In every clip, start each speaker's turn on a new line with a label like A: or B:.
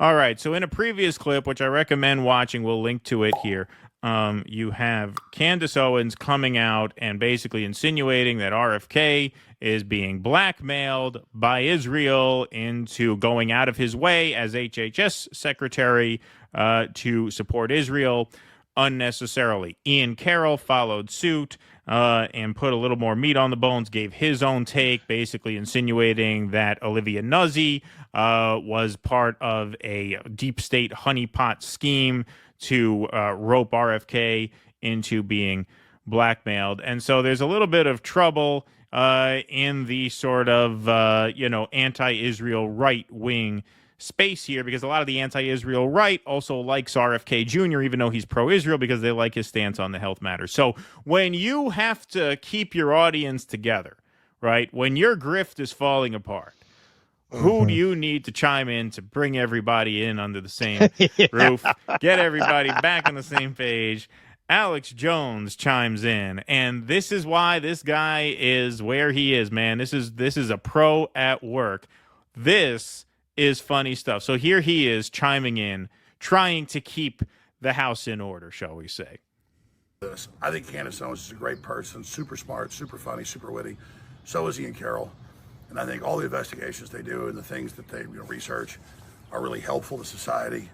A: All right. So in a previous clip, which I recommend watching, we'll link to it here. You have Candace Owens coming out and basically insinuating that RFK is being blackmailed by Israel into going out of his way as HHS secretary to support Israel unnecessarily. Ian Carroll followed suit and put a little more meat on the bones, gave his own take, basically insinuating that Olivia Nuzzi was part of a deep state honeypot scheme to rope RFK into being blackmailed. And so there's a little bit of trouble in the sort of, anti-Israel right-wing space here, because a lot of the anti-Israel right also likes RFK Jr., even though he's pro-Israel, because they like his stance on the health matters. So when you have to keep your audience together, right, when your grift is falling apart, who do you need to chime in to bring everybody in under the same roof, get everybody back on the same page? Alex Jones chimes in, and this is why this guy is where he is, man. This is a pro at work. This is funny stuff. So here he is chiming in, trying to keep the house in order, shall we say.
B: I think Candace Owens is a great person, super smart, super funny, super witty. So is Ian Carroll. And I think all the investigations they do and the things that they research are really helpful to society.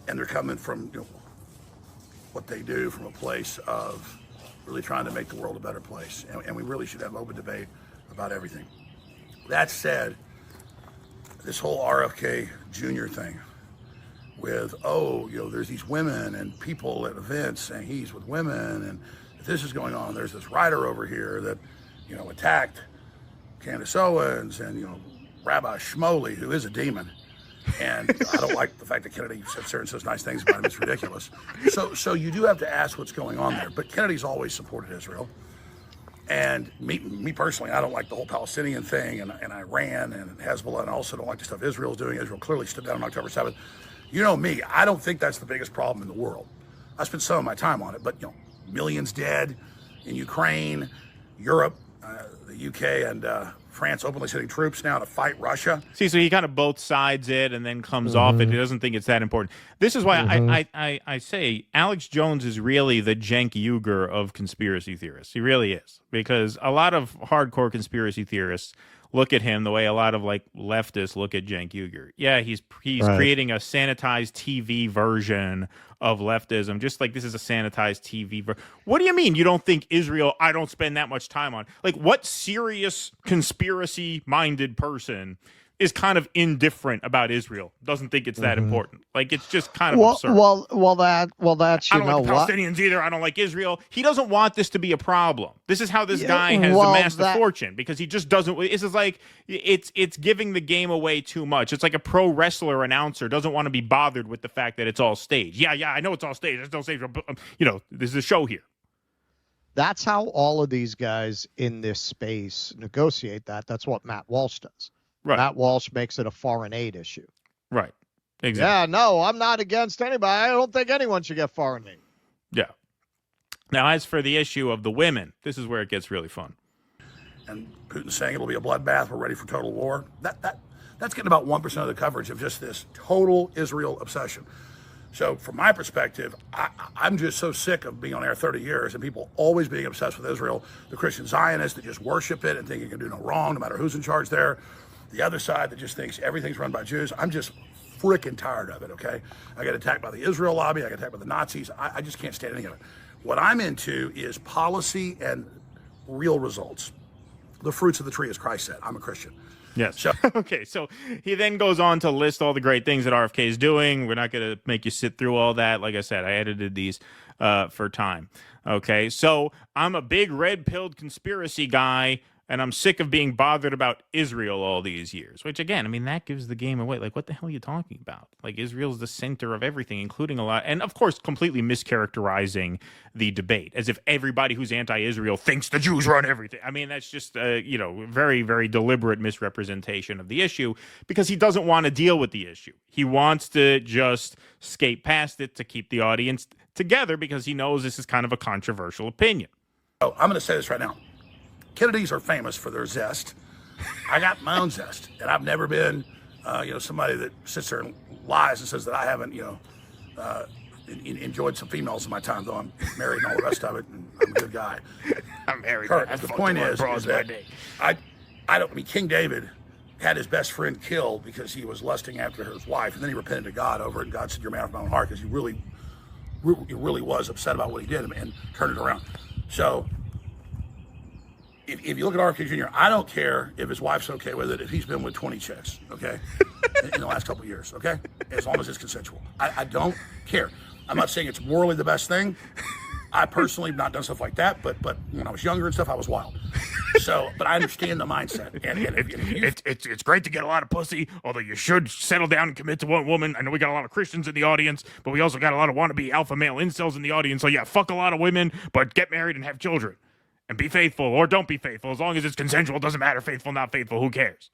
B: And they're coming from what they do from a place of really trying to make the world a better place. And we really should have open debate about everything. That said, this whole RFK Jr. thing with, there's these women and people at events and he's with women and if this is going on, there's this writer over here that, attacked Candace Owens and, Rabbi Shmuley, who is a demon. And I don't like the fact that Kennedy sits there and says nice things about him. It's ridiculous. So you do have to ask what's going on there. But Kennedy's always supported Israel. And me personally, I don't like the whole Palestinian thing and Iran and Hezbollah, and I also don't like the stuff Israel's doing. Israel clearly stood down on October 7th. You know me, I don't think that's the biggest problem in the world. I spent some of my time on it, but millions dead in Ukraine, Europe, the UK, and France openly sending troops now to fight Russia.
A: See, so he kind of both sides it and then comes off it. He doesn't think it's that important. This is why I say Alex Jones is really the Cenk Uygur of conspiracy theorists. He really is, because a lot of hardcore conspiracy theorists look at him the way a lot of leftists look at Cenk Uygur. Yeah, he's right. Creating a sanitized TV version of leftism, just like this is a sanitized TV version. What do you mean you don't think Israel? I don't spend that much time on. What serious conspiracy-minded person is kind of indifferent about Israel? Doesn't think it's that important. It's just kind of absurd.
C: That's
A: I don't like the Palestinians either. I don't like Israel. He doesn't want this to be a problem. This is how this guy has amassed a fortune, because he just doesn't. This is it's giving the game away too much. It's like a pro wrestler announcer doesn't want to be bothered with the fact that it's all staged. Yeah, I know it's all staged. It's all staged. This is a show here.
C: That's how all of these guys in this space negotiate that. That's what Matt Walsh does. Right. Matt Walsh makes it a foreign aid issue.
A: Right. Exactly.
C: Yeah, no, I'm not against anybody. I don't think anyone should get foreign aid.
A: Yeah. Now, as for the issue of the women, this is where it gets really fun.
B: And Putin saying it'll be a bloodbath, we're ready for total war. That's getting about 1% of the coverage of just this total Israel obsession. So from my perspective, I'm just so sick of being on air 30 years and people always being obsessed with Israel, the Christian Zionists that just worship it and think it can do no wrong, no matter who's in charge there. The other side that just thinks everything's run by Jews. I'm just freaking tired of it, okay? I got attacked by the Israel lobby. I got attacked by the Nazis. I just can't stand any of it. What I'm into is policy and real results. The fruits of the tree, as Christ said. I'm a Christian.
A: Yes. So, okay, so he then goes on to list all the great things that RFK is doing. We're not going to make you sit through all that. Like I said, I edited these for time. Okay, so I'm a big red-pilled conspiracy guy, and I'm sick of being bothered about Israel all these years, which, again, I mean, that gives the game away. What the hell are you talking about? Israel's the center of everything, including a lot, and, of course, completely mischaracterizing the debate, as if everybody who's anti-Israel thinks the Jews run everything. I mean, that's just, very, very deliberate misrepresentation of the issue, because he doesn't want to deal with the issue. He wants to just skate past it to keep the audience together, because he knows this is kind of a controversial opinion.
B: Oh, I'm going to say this right now. Kennedys are famous for their zest. I got my own zest, and I've never been somebody that sits there and lies and says that I haven't, enjoyed some females in my time, though I'm married and all the rest of it, and I'm a good guy.
A: I'm married.
B: Kurt, the point is that I don't mean King David had his best friend killed because he was lusting after his wife, and then he repented to God over it, and God said, "You're a man of my own heart," because he really was upset about what he did and turned it around. So if you look at RFK Jr., I don't care if his wife's okay with it if he's been with 20 chicks, okay, in the last couple of years, okay, as long as it's consensual. I don't care. I'm not saying it's morally the best thing. I personally have not done stuff like that, but when I was younger and stuff, I was wild. So, but I understand the mindset. And
A: it's great to get a lot of pussy, although you should settle down and commit to one woman. I know we got a lot of Christians in the audience, but we also got a lot of wannabe alpha male incels in the audience. So yeah, fuck a lot of women, but get married and have children. And be faithful, or don't be faithful. As long as it's consensual, doesn't matter. Faithful, not faithful, who cares?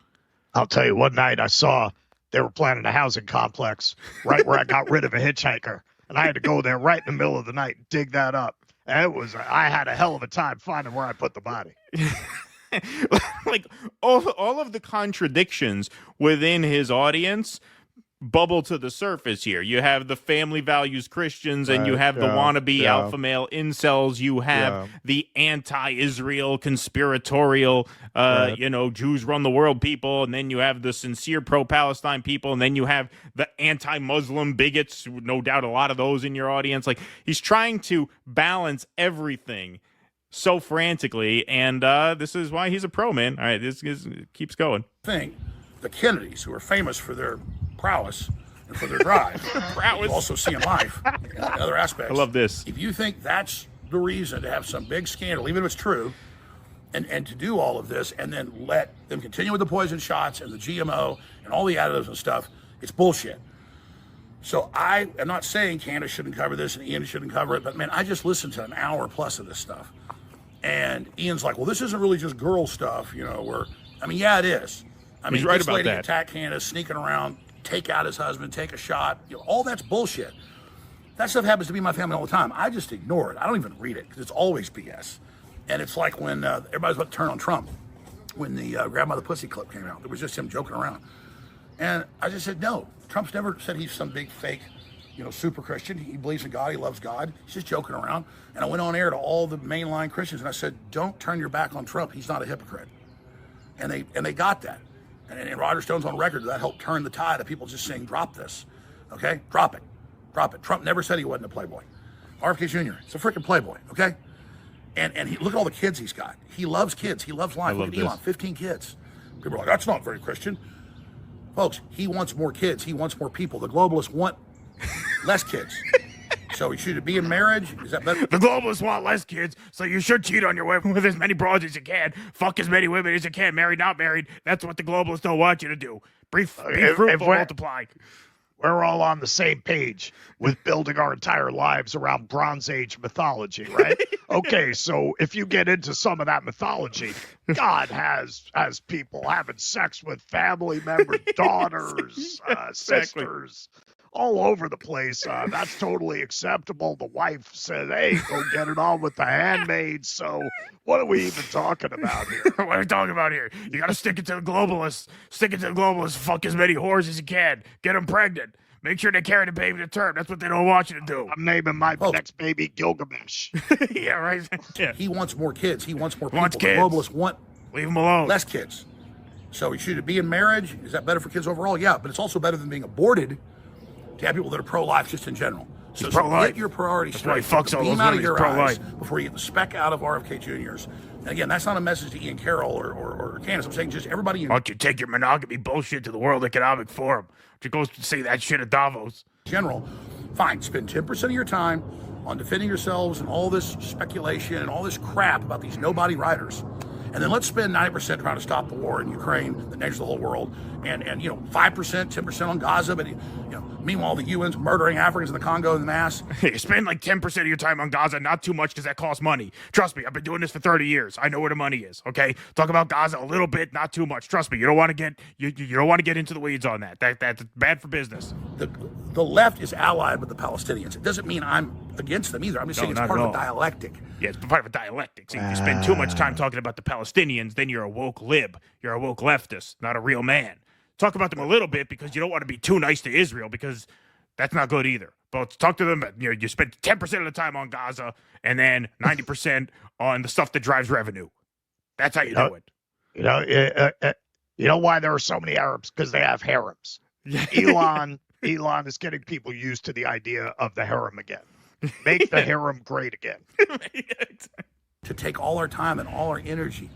C: I'll tell you, one night I saw they were planning a housing complex right where I got rid of a hitchhiker. And I had to go there right in the middle of the night and dig that up. And I had a hell of a time finding where I put the body.
A: Like all of the contradictions within his audience bubble to the surface here. You have the family values Christians, and you have the wannabe alpha male incels. You have the anti-Israel conspiratorial, Jews run the world people, and then you have the sincere pro-Palestine people, and then you have the anti-Muslim bigots. No doubt, a lot of those in your audience. Like, he's trying to balance everything so frantically, and this is why he's a pro, man. All right, this keeps going.
B: The Kennedys, who are famous for their prowess and for their drive, you also see in life and other aspects.
A: I love this.
B: If you think that's the reason to have some big scandal, even if it's true, and to do all of this and then let them continue with the poison shots and the GMO and all the additives and stuff, it's bullshit. So I am not saying Candace shouldn't cover this and Ian shouldn't cover it, but man, I just listened to an hour plus of this stuff. And Ian's like, well, this isn't really just girl stuff, yeah, it is. I mean,
A: he's right
B: this
A: about
B: lady
A: that.
B: attacked Candace, sneaking around, take out his husband, take a shot. All that's bullshit. That stuff happens to be in my family all the time. I just ignore it. I don't even read it because it's always BS. And it's like when everybody's about to turn on Trump, when the Grab by the Pussy clip came out. It was just him joking around. And I just said, no, Trump's never said he's some big fake, super Christian. He believes in God. He loves God. He's just joking around. And I went on air to all the mainline Christians and I said, don't turn your back on Trump. He's not a hypocrite. And they got that. And Roger Stone's on record that helped turn the tide of people just saying, drop this, okay? Drop it. Trump never said he wasn't a playboy. RFK Jr., it's a freaking playboy, okay? And look at all the kids he's got. He loves kids. He loves life. Look at Elon, 15 kids. People are like, that's not very Christian. Folks, he wants more kids. He wants more people. The globalists want less kids. So you should be in marriage. Is that better?
A: The globalists want less kids, so you should cheat on your wife with as many broads as you can. Fuck as many women as you can. Married, not married. That's what the globalists don't want you to do. Be fruitful, multiply.
C: We're all on the same page with building our entire lives around Bronze Age mythology, right? Okay, so if you get into some of that mythology, God has people having sex with family members, daughters, sisters, all over the place. That's totally acceptable. The wife said, hey, go get it on with the handmaid. So what are we even talking about here?
A: What are we talking about here? You got to stick it to the globalists. Stick it to the globalists. Fuck as many whores as you can. Get them pregnant. Make sure they carry the baby to term. That's what they don't want you to do.
C: I'm naming my next baby Gilgamesh.
A: Yeah, right. Yeah.
B: He wants more kids. He wants more people.
A: Kids.
B: The globalists want
A: leave him alone.
B: Less kids. So you should be in marriage. Is that better for kids overall? Yeah, but it's also better than being aborted to have people that are pro-life just in general. So get your priorities straight. Beam out of your eyes before you get the speck out of RFK Jr.'s. And again, that's not a message to Ian Carroll or Candace. I'm saying just everybody.
A: Why don't you take your monogamy bullshit to the World Economic Forum? You go say that shit at Davos.
B: General, fine. Spend 10% of your time on defending yourselves and all this speculation and all this crap about these nobody writers. And then let's spend 90% trying to stop the war in Ukraine that endangers the whole world, and 5%, 10% on Gaza. But meanwhile, the UN's murdering Africans in the Congo in mass.
A: You spend like 10% of your time on Gaza, not too much because that costs money. Trust me, I've been doing this for 30 years. I know where the money is. Okay, talk about Gaza a little bit, not too much. Trust me, you don't want to get you don't want to get into the weeds on that. That's bad for business.
B: The left is allied with the Palestinians. It doesn't mean I'm against them either. I'm just saying it's part of a dialectic.
A: Yeah, it's part of a dialectic. See, if you spend too much time talking about the Palestinians, then you're a woke lib. You're a woke leftist, not a real man. talk about them a little bit because you don't want to be too nice to Israel because that's not good either. But talk to them. You spend 10% of the time on Gaza and then 90% on the stuff that drives revenue. That's how you do it.
C: You know why there are so many Arabs? Because they have harems. Elon is getting people used to the idea of the harem again. Make the harem great again.
B: To take all our time and all our energy.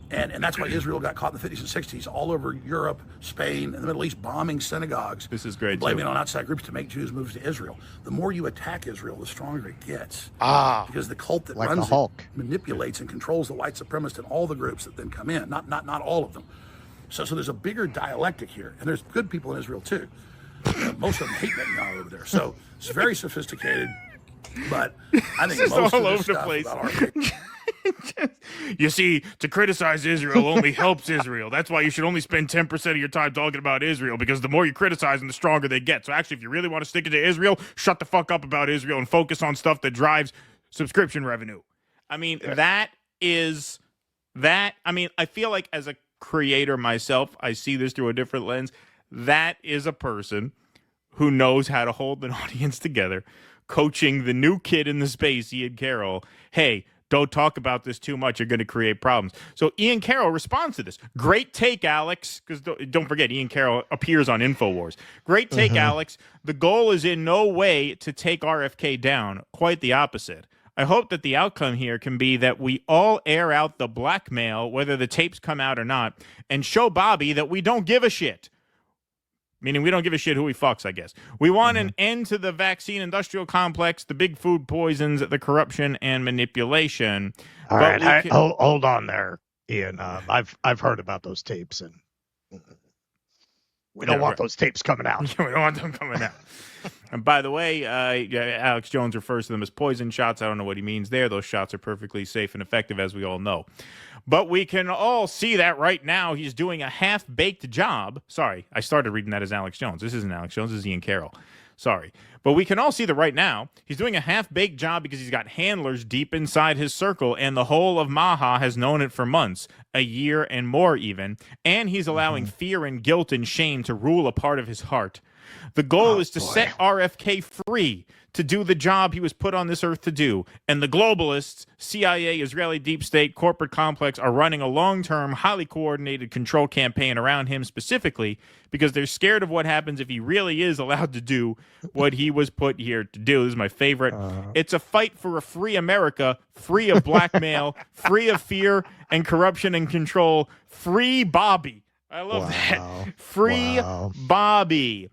B: And that's why Israel got caught in the 50s and 60s all over Europe, Spain, and the Middle East, bombing synagogues.
A: This is great.
B: Blaming on outside groups to make Jews move to Israel. The more you attack Israel, the stronger it gets. Because the cult that runs it manipulates and controls the white supremacists and all the groups that then come in. Not all of them. So there's a bigger dialectic here. And there's good people in Israel, too. Most of them hate Netanyahu over there. So it's very sophisticated. But I think most of this stuff about RFK...
A: You see, to criticize Israel only helps Israel. That's why you should only spend 10% of your time talking about Israel, because the more you criticize them, the stronger they get. So actually, if you really want to stick it to Israel, shut the fuck up about Israel and focus on stuff that drives subscription revenue. I mean, I feel like as a creator myself, I see this through a different lens. That is a person who knows how to hold an audience together, coaching the new kid in the space, Ian Carroll. Hey, don't talk about this too much. You're going to create problems. So Ian Carroll responds to this. Great take, Alex. Because don't forget, Ian Carroll appears on InfoWars. Great take, Alex. The goal is in no way to take RFK down. Quite the opposite. I hope that the outcome here can be that we all air out the blackmail, whether the tapes come out or not, and show Bobby that we don't give a shit. Meaning we don't give a shit who he fucks, I guess. We want an end to the vaccine industrial complex, the big food poisons, the corruption, and manipulation.
C: All right, hold on there, Ian. I've heard about those tapes, and we don't want those tapes coming out.
A: We don't want them coming out. And by the way, Alex Jones refers to them as poison shots. I don't know what he means there. Those shots are perfectly safe and effective, as we all know. But we can all see that right now he's doing a half-baked job. Sorry, I started reading that as Alex Jones. This isn't Alex Jones. This is Ian Carroll. Sorry. But we can all see that right now he's doing a half-baked job because he's got handlers deep inside his circle, and the whole of Maha has known it for months, a year and more even, and he's allowing fear and guilt and shame to rule a part of his heart. The goal is to set RFK free to do the job he was put on this earth to do. And the globalists, CIA, Israeli deep state, corporate complex are running a long-term, highly coordinated control campaign around him specifically because they're scared of what happens if he really is allowed to do what he was put here to do. This is my favorite. It's a fight for a free America, free of blackmail, free of fear and corruption and control. Free Bobby. I love that. Free Bobby.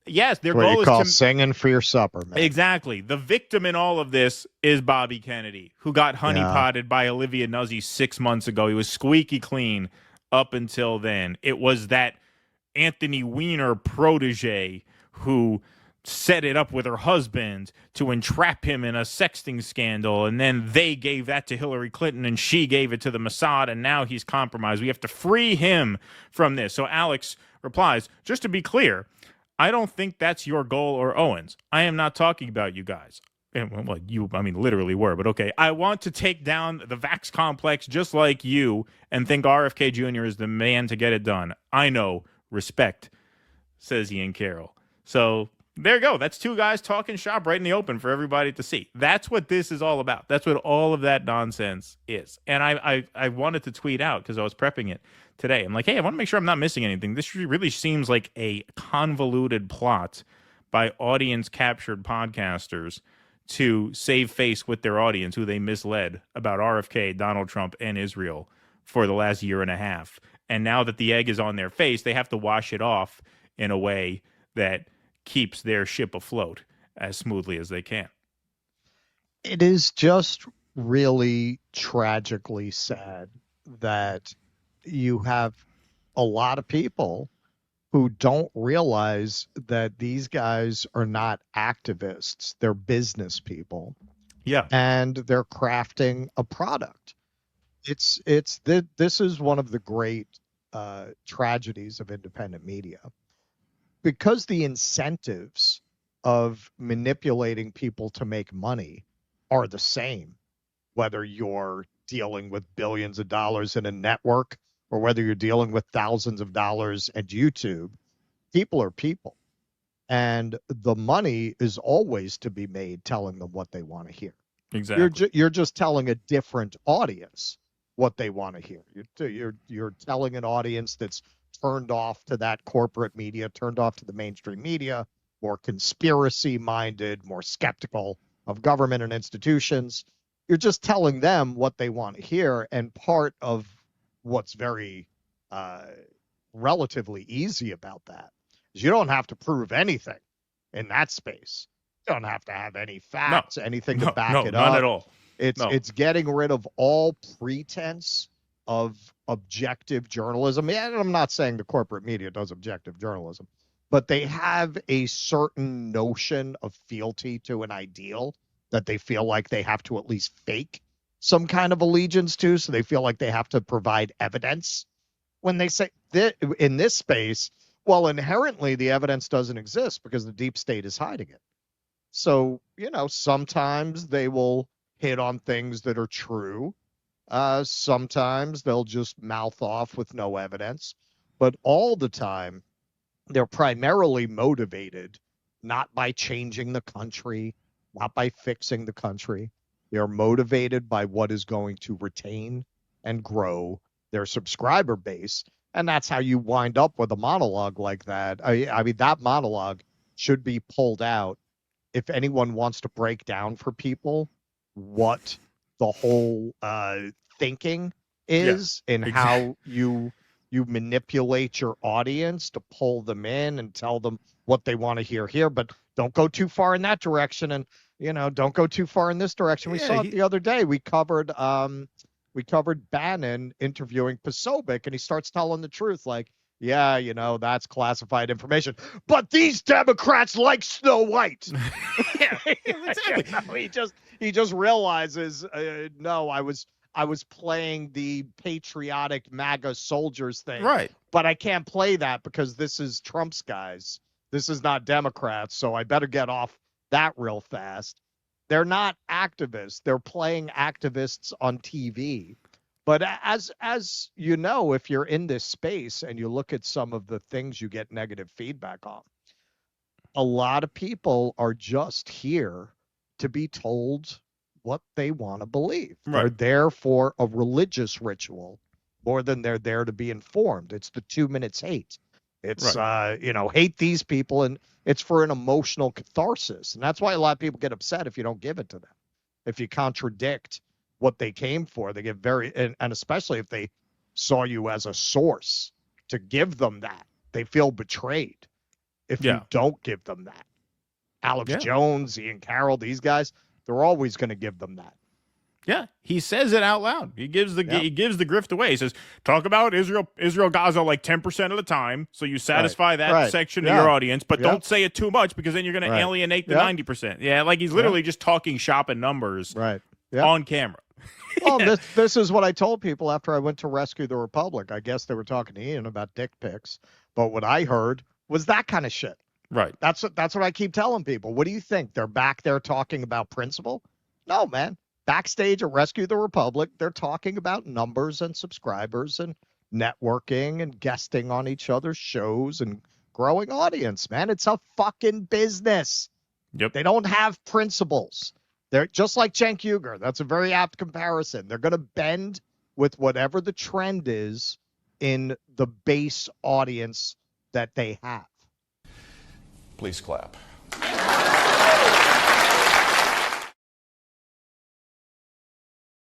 A: Yes, their goal is to
C: singing for your supper, man.
A: Exactly. The victim in all of this is Bobby Kennedy, who got honeypotted by Olivia Nuzzi 6 months ago. He was squeaky clean up until then. It was that Anthony Weiner protege who set it up with her husband to entrap him in a sexting scandal, and then they gave that to Hillary Clinton, and she gave it to the Mossad, and now he's compromised. We have to free him from this. So Alex replies, just to be clear, I don't think that's your goal or Owens. I am not talking about you guys. Well, you, literally were, but okay. I want to take down the Vax complex just like you and think RFK Jr. is the man to get it done. I know. Respect, says Ian Carroll. So there you go. That's two guys talking shop right in the open for everybody to see. That's what this is all about. That's what all of that nonsense is. And I wanted to tweet out because I was prepping it today. I'm like, hey, I want to make sure I'm not missing anything. This really seems like a convoluted plot by audience-captured podcasters to save face with their audience, who they misled about RFK, Donald Trump, and Israel for the last year and a half. And now that the egg is on their face, they have to wash it off in a way that keeps their ship afloat as smoothly as they can.
C: It is just really tragically sad that you have a lot of people who don't realize that these guys are not activists. They're business people.
A: Yeah.
C: And they're crafting a product. This is one of the great tragedies of independent media, because the incentives of manipulating people to make money are the same, whether you're dealing with billions of dollars in a network or whether you're dealing with thousands of dollars and YouTube, people are people. And the money is always to be made telling them what they want to hear.
A: Exactly.
C: You're just telling a different audience what they want to hear. You're telling an audience that's turned off to that corporate media, turned off to the mainstream media, more conspiracy minded, more skeptical of government and institutions. You're just telling them what they want to hear. And part of what's very relatively easy about that is you don't have to prove anything in that space. You don't have to have any facts, anything to back it up.
A: None at all.
C: It's getting rid of all pretense of objective journalism. And I'm not saying the corporate media does objective journalism, but they have a certain notion of fealty to an ideal that they feel like they have to at least fake some kind of allegiance to. So they feel like they have to provide evidence when they say that in this space. Well, inherently, the evidence doesn't exist because the deep state is hiding it. So, sometimes they will hit on things that are true. Sometimes they'll just mouth off with no evidence. But all the time, they're primarily motivated not by changing the country, not by fixing the country. They're motivated by what is going to retain and grow their subscriber base. And that's how you wind up with a monologue like that. I mean, that monologue should be pulled out if anyone wants to break down for people what the whole thinking is and how you manipulate your audience to pull them in and tell them what they want to hear here, but don't go too far in that direction, and don't go too far in this direction. We saw it the other day. We covered Bannon interviewing Posobiec, and he starts telling the truth, like, yeah, that's classified information, but these Democrats like Snow White.
A: Yeah, exactly.
C: He just realizes, no, I was playing the patriotic MAGA soldiers thing,
A: right?
C: But I can't play that because this is Trump's guys. This is not Democrats, so I better get off that real fast. They're not activists. They're playing activists on TV. But as if you're in this space and you look at some of the things you get negative feedback on, a lot of people are just here to be told what they want to believe.
A: Right.
C: They're there for a religious ritual more than they're there to be informed. It's the 2 minutes hate. It's, hate these people, and it's for an emotional catharsis. And that's why a lot of people get upset if you don't give it to them. If you contradict what they came for, they get and especially if they saw you as a source to give them that, they feel betrayed if you don't give them that. Alex Jones, Ian Carroll, these guys, they're always going to give them that.
A: Yeah, he says it out loud. He gives the grift away. He says, "Talk about Israel, Gaza like 10% of the time, so you satisfy that section of your audience, but don't say it too much because then you're going to alienate the 90%." Yeah, like he's literally just talking shop and numbers on camera.
C: Well, this is what I told people after I went to Rescue the Republic. I guess they were talking to Ian about dick pics, but what I heard was that kind of shit.
A: Right.
C: That's what I keep telling people. What do you think? They're back there talking about principle? No, man. Backstage at Rescue the Republic, they're talking about numbers and subscribers and networking and guesting on each other's shows and growing audience, man. It's a fucking business.
A: Yep.
C: They don't have principles. They're just like Cenk Uygur. That's a very apt comparison. They're going to bend with whatever the trend is in the base audience that they have.
D: Please clap.